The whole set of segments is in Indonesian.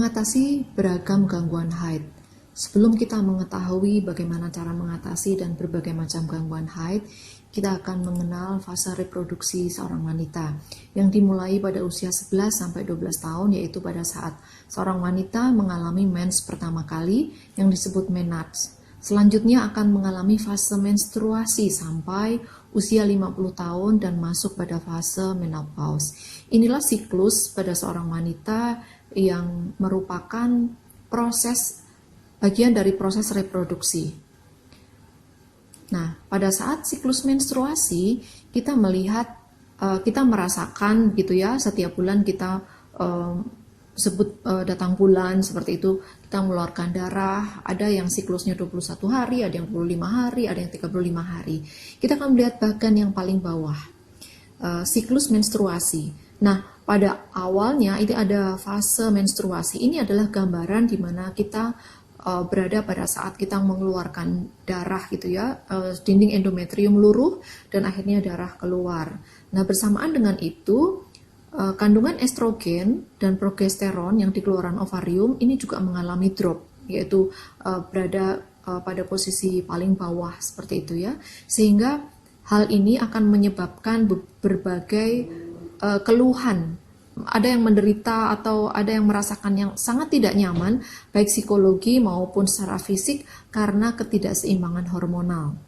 Mengatasi beragam gangguan haid. Sebelum kita mengetahui bagaimana cara mengatasi dan berbagai macam gangguan haid, kita akan mengenal fase reproduksi seorang wanita yang dimulai pada usia 11-12 tahun, yaitu pada saat seorang wanita mengalami mens pertama kali yang disebut menarche. Selanjutnya akan mengalami fase menstruasi sampai usia 50 tahun dan masuk pada fase menopause. Inilah siklus pada seorang wanita yang merupakan bagian dari proses reproduksi. Nah, pada saat siklus menstruasi kita merasakan gitu ya, setiap bulan kita datang bulan seperti itu, kita mengeluarkan darah, ada yang siklusnya 21 hari, ada yang 25 hari, ada yang 35 hari. Kita akan melihat bagian yang paling bawah, siklus menstruasi. Nah, pada awalnya ini ada fase menstruasi. Ini adalah gambaran di mana kita berada pada saat kita mengeluarkan darah gitu ya, dinding endometrium luruh dan akhirnya darah keluar. Nah, bersamaan dengan itu kandungan estrogen dan progesteron yang dikeluarkan ovarium ini juga mengalami drop, yaitu berada pada posisi paling bawah seperti itu ya, sehingga hal ini akan menyebabkan berbagai keluhan. Ada yang menderita atau ada yang merasakan yang sangat tidak nyaman, baik psikologi maupun secara fisik karena ketidakseimbangan hormonal.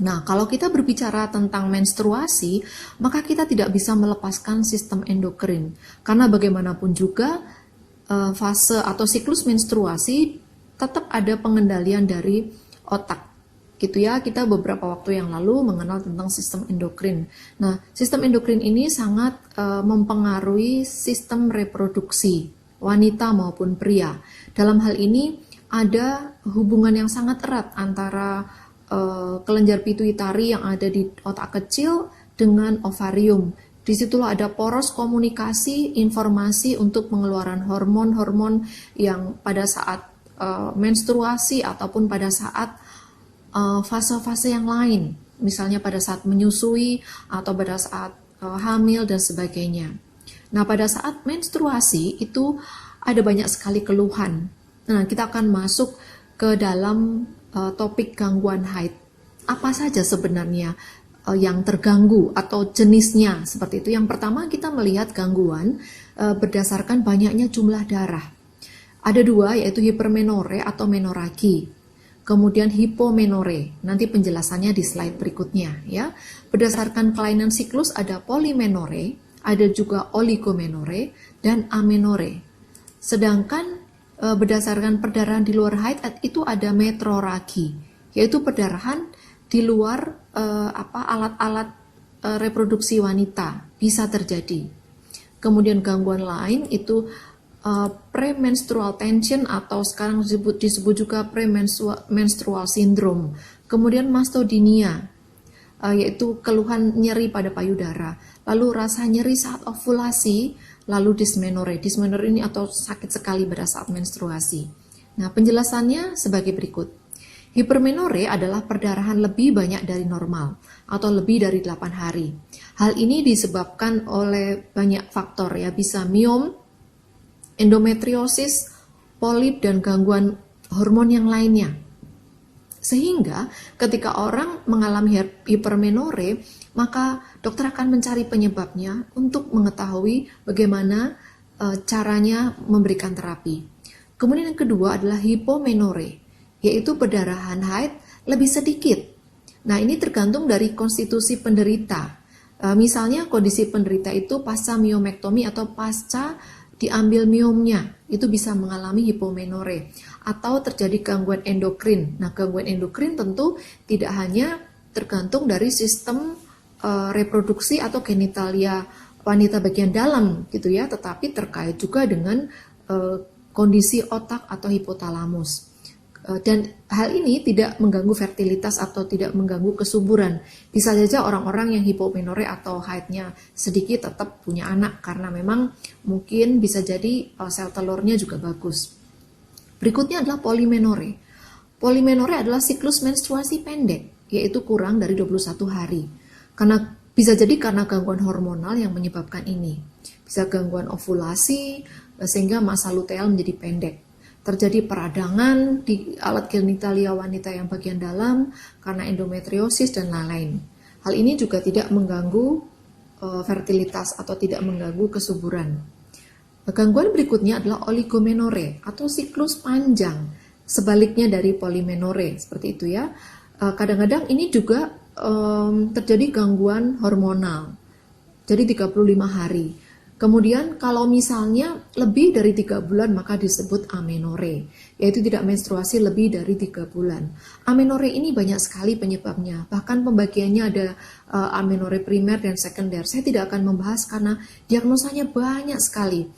Nah, kalau kita berbicara tentang menstruasi, maka kita tidak bisa melepaskan sistem endokrin. Karena bagaimanapun juga, fase atau siklus menstruasi tetap ada pengendalian dari otak. Gitu ya, kita beberapa waktu yang lalu mengenal tentang sistem endokrin. Nah, sistem endokrin ini sangat mempengaruhi sistem reproduksi wanita maupun pria. Dalam hal ini ada hubungan yang sangat erat antara kelenjar pituitari yang ada di otak kecil dengan ovarium. Disitulah ada poros komunikasi informasi untuk pengeluaran hormon-hormon yang pada saat menstruasi ataupun pada saat fase-fase yang lain, misalnya pada saat menyusui atau pada saat hamil dan sebagainya. Nah, pada saat menstruasi itu ada banyak sekali keluhan. Nah, kita akan masuk ke dalam topik gangguan haid. Apa saja sebenarnya yang terganggu atau jenisnya seperti itu. Yang pertama kita melihat gangguan berdasarkan banyaknya jumlah darah. Ada dua, yaitu hipermenore atau menoragi. Kemudian hipomenore, nanti penjelasannya di slide berikutnya ya. Berdasarkan kelainan siklus ada polimenore, ada juga oligomenore dan amenore. Sedangkan berdasarkan perdarahan di luar haid itu ada metroragi, yaitu perdarahan di luar alat-alat reproduksi wanita bisa terjadi. Kemudian gangguan lain itu premenstrual tension atau sekarang disebut juga premenstrual syndrome. Kemudian mastodynia, yaitu keluhan nyeri pada payudara. Lalu rasa nyeri saat ovulasi, lalu dysmenore. Dysmenore ini atau sakit sekali pada saat menstruasi. Nah, penjelasannya sebagai berikut. Hipermenore adalah perdarahan lebih banyak dari normal atau lebih dari 8 hari. Hal ini disebabkan oleh banyak faktor ya, bisa miom, endometriosis, polip, dan gangguan hormon yang lainnya. Sehingga ketika orang mengalami hipermenore, maka dokter akan mencari penyebabnya untuk mengetahui bagaimana caranya memberikan terapi. Kemudian yang kedua adalah hipomenore, yaitu perdarahan haid lebih sedikit. Nah, ini tergantung dari konstitusi penderita. Misalnya kondisi penderita itu pasca miomektomi atau pasca diambil miomnya, itu bisa mengalami hipomenore atau terjadi gangguan endokrin. Nah, gangguan endokrin tentu tidak hanya tergantung dari sistem reproduksi atau genitalia wanita bagian dalam gitu ya, tetapi terkait juga dengan kondisi otak atau hipotalamus. Dan hal ini tidak mengganggu fertilitas atau tidak mengganggu kesuburan. Bisa saja orang-orang yang hipomenore atau haidnya sedikit tetap punya anak karena memang mungkin bisa jadi sel telurnya juga bagus. Berikutnya adalah polimenore. Polimenore adalah siklus menstruasi pendek, yaitu kurang dari 21 hari. Bisa jadi karena gangguan hormonal yang menyebabkan ini. Bisa gangguan ovulasi, sehingga masa luteal menjadi pendek. Terjadi peradangan di alat genitalia wanita yang bagian dalam karena endometriosis dan lain-lain. Hal ini juga tidak mengganggu fertilitas atau tidak mengganggu kesuburan. Gangguan berikutnya adalah oligomenore atau siklus panjang, sebaliknya dari polimenore, seperti itu ya. Kadang-kadang ini juga terjadi gangguan hormonal, jadi 35 hari. Kemudian kalau misalnya lebih dari 3 bulan maka disebut amenore, yaitu tidak menstruasi lebih dari 3 bulan. Amenore ini banyak sekali penyebabnya, bahkan pembagiannya ada amenore primer dan sekunder. Saya tidak akan membahas karena diagnosanya banyak sekali.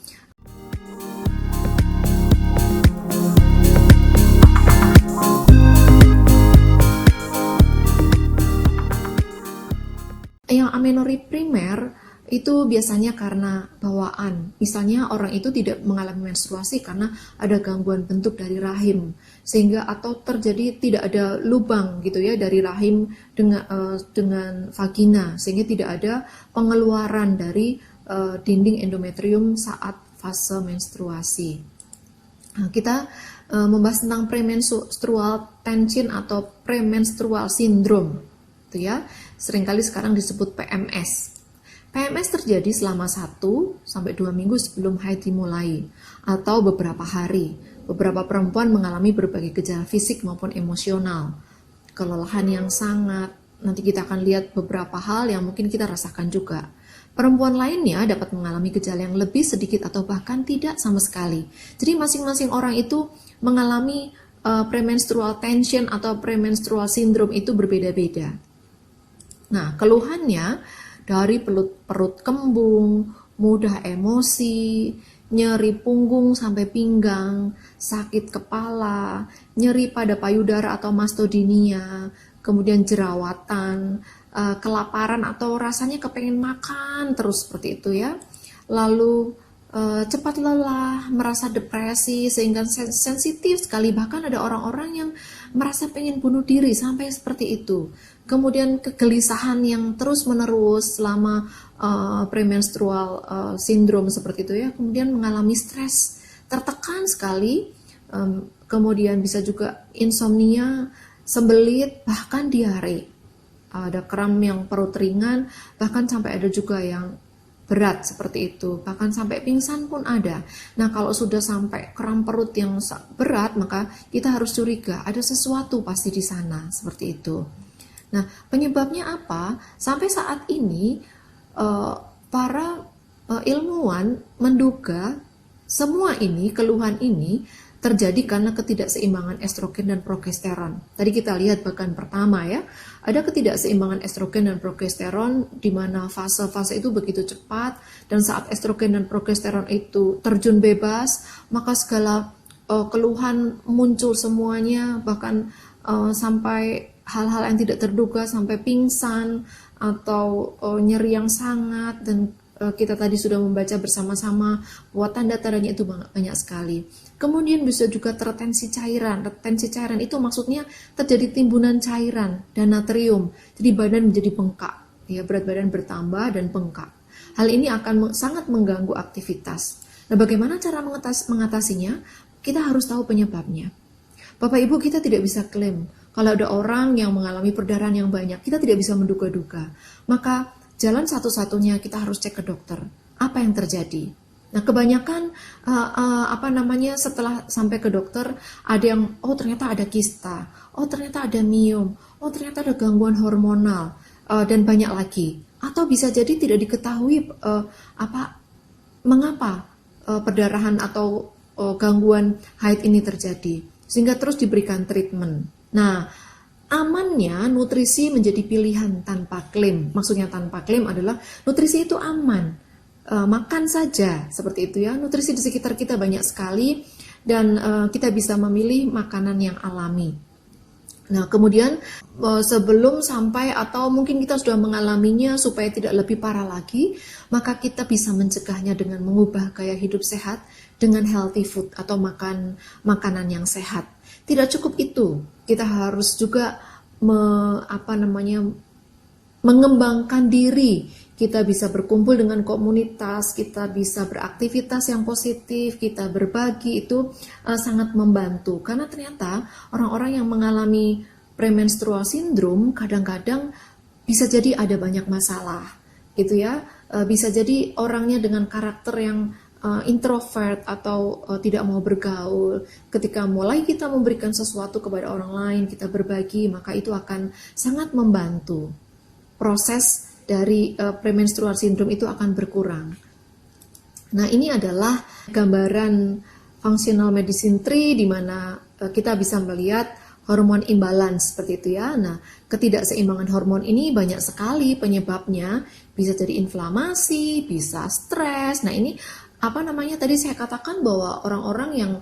Yang amenore primer itu biasanya karena bawaan. Misalnya orang itu tidak mengalami menstruasi karena ada gangguan bentuk dari rahim, sehingga atau terjadi tidak ada lubang gitu ya dari rahim dengan vagina, sehingga tidak ada pengeluaran dari dinding endometrium saat fase menstruasi. Nah, kita membahas tentang premenstrual tension atau premenstrual syndrome, itu ya. Seringkali sekarang disebut PMS. PMS terjadi selama 1-2 minggu sebelum haid dimulai atau beberapa hari. Beberapa perempuan mengalami berbagai gejala fisik maupun emosional. Kelelahan yang sangat, nanti kita akan lihat beberapa hal yang mungkin kita rasakan juga. Perempuan lainnya dapat mengalami gejala yang lebih sedikit atau bahkan tidak sama sekali. Jadi masing-masing orang itu mengalami premenstrual tension atau premenstrual syndrome itu berbeda-beda. Nah, keluhannya dari perut kembung, mudah emosi, nyeri punggung sampai pinggang, sakit kepala, nyeri pada payudara atau mastodynia, kemudian jerawatan, kelaparan atau rasanya kepengen makan terus seperti itu ya. Lalu cepat lelah, merasa depresi sehingga sensitif sekali, bahkan ada orang-orang yang merasa pengen bunuh diri sampai seperti itu. Kemudian kegelisahan yang terus-menerus selama premenstrual syndrome seperti itu ya. Kemudian mengalami stres, tertekan sekali. Kemudian bisa juga insomnia, sembelit, bahkan diare. Ada kram yang perut ringan, bahkan sampai ada juga yang berat seperti itu, bahkan sampai pingsan pun ada. Nah, kalau sudah sampai kram perut yang berat, maka kita harus curiga ada sesuatu pasti di sana seperti itu. Nah, penyebabnya apa? Sampai saat ini para ilmuwan menduga semua ini, keluhan ini terjadi karena ketidakseimbangan estrogen dan progesteron. Tadi kita lihat bahkan pertama ya, ada ketidakseimbangan estrogen dan progesteron di mana fase-fase itu begitu cepat, dan saat estrogen dan progesteron itu terjun bebas, maka segala keluhan muncul semuanya, bahkan sampai hal-hal yang tidak terduga, sampai pingsan atau nyeri yang sangat, dan kita tadi sudah membaca bersama-sama bahwa tanda-tandanya itu banyak sekali. Kemudian bisa juga tertensi cairan. Retensi cairan itu maksudnya terjadi timbunan cairan dan natrium, jadi badan menjadi bengkak, ya, berat badan bertambah dan bengkak. Hal ini akan sangat mengganggu aktivitas. Nah, bagaimana cara mengatasinya? Kita harus tahu penyebabnya. Bapak Ibu, kita tidak bisa klaim kalau ada orang yang mengalami perdarahan yang banyak, kita tidak bisa menduga-duga. Maka jalan satu-satunya kita harus cek ke dokter. Apa yang terjadi? Nah, kebanyakan setelah sampai ke dokter ada yang ternyata ada kista, ternyata ada miom, ternyata ada gangguan hormonal, dan banyak lagi. Atau bisa jadi tidak diketahui mengapa perdarahan atau gangguan haid ini terjadi, sehingga terus diberikan treatment. Nah, amannya nutrisi menjadi pilihan tanpa klaim. Maksudnya tanpa klaim adalah nutrisi itu aman, makan saja seperti itu ya. Nutrisi di sekitar kita banyak sekali, dan kita bisa memilih makanan yang alami. Nah, kemudian sebelum sampai atau mungkin kita sudah mengalaminya, supaya tidak lebih parah lagi, maka kita bisa mencegahnya dengan mengubah gaya hidup sehat dengan healthy food atau makanan yang sehat. Tidak cukup itu, kita harus juga mengembangkan diri kita bisa berkumpul dengan komunitas, kita bisa beraktivitas yang positif, kita berbagi, itu sangat membantu. Karena ternyata orang-orang yang mengalami premenstrual syndrome kadang-kadang bisa jadi ada banyak masalah, gitu ya. Bisa jadi orangnya dengan karakter yang introvert atau tidak mau bergaul. Ketika mulai kita memberikan sesuatu kepada orang lain, kita berbagi, maka itu akan sangat membantu. Proses dari premenstrual syndrome itu akan berkurang. Nah, ini adalah gambaran functional medicine tree di mana kita bisa melihat hormon imbalance seperti itu ya. Nah, ketidakseimbangan hormon ini banyak sekali penyebabnya, bisa jadi inflamasi, bisa stres. Nah, ini tadi saya katakan bahwa orang-orang yang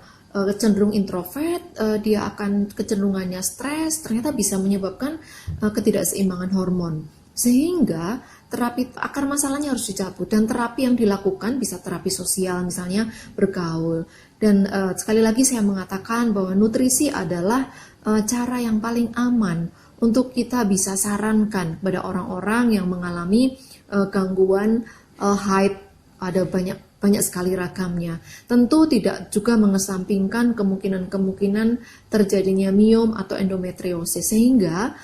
cenderung introvert, dia akan kecenderungannya stres, ternyata bisa menyebabkan ketidakseimbangan hormon. Sehingga terapi akar masalahnya harus dicabut, dan terapi yang dilakukan bisa terapi sosial, misalnya bergaul. Dan sekali lagi saya mengatakan bahwa nutrisi adalah cara yang paling aman untuk kita bisa sarankan pada orang-orang yang mengalami gangguan haid. Ada banyak sekali ragamnya. Tentu tidak juga mengesampingkan kemungkinan-kemungkinan terjadinya miom atau endometriosis, sehingga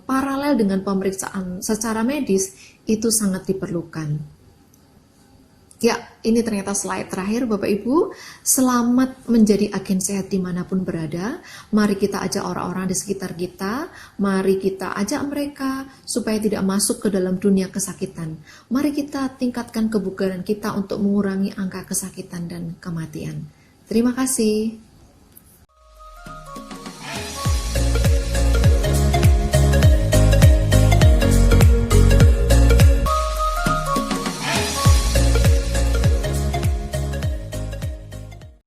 paralel dengan pemeriksaan secara medis itu sangat diperlukan. Ya, ini ternyata slide terakhir Bapak Ibu. Selamat menjadi agen sehat dimanapun berada. Mari kita ajak orang-orang di sekitar kita. Mari kita ajak mereka supaya tidak masuk ke dalam dunia kesakitan. Mari kita tingkatkan kebugaran kita untuk mengurangi angka kesakitan dan kematian. Terima kasih.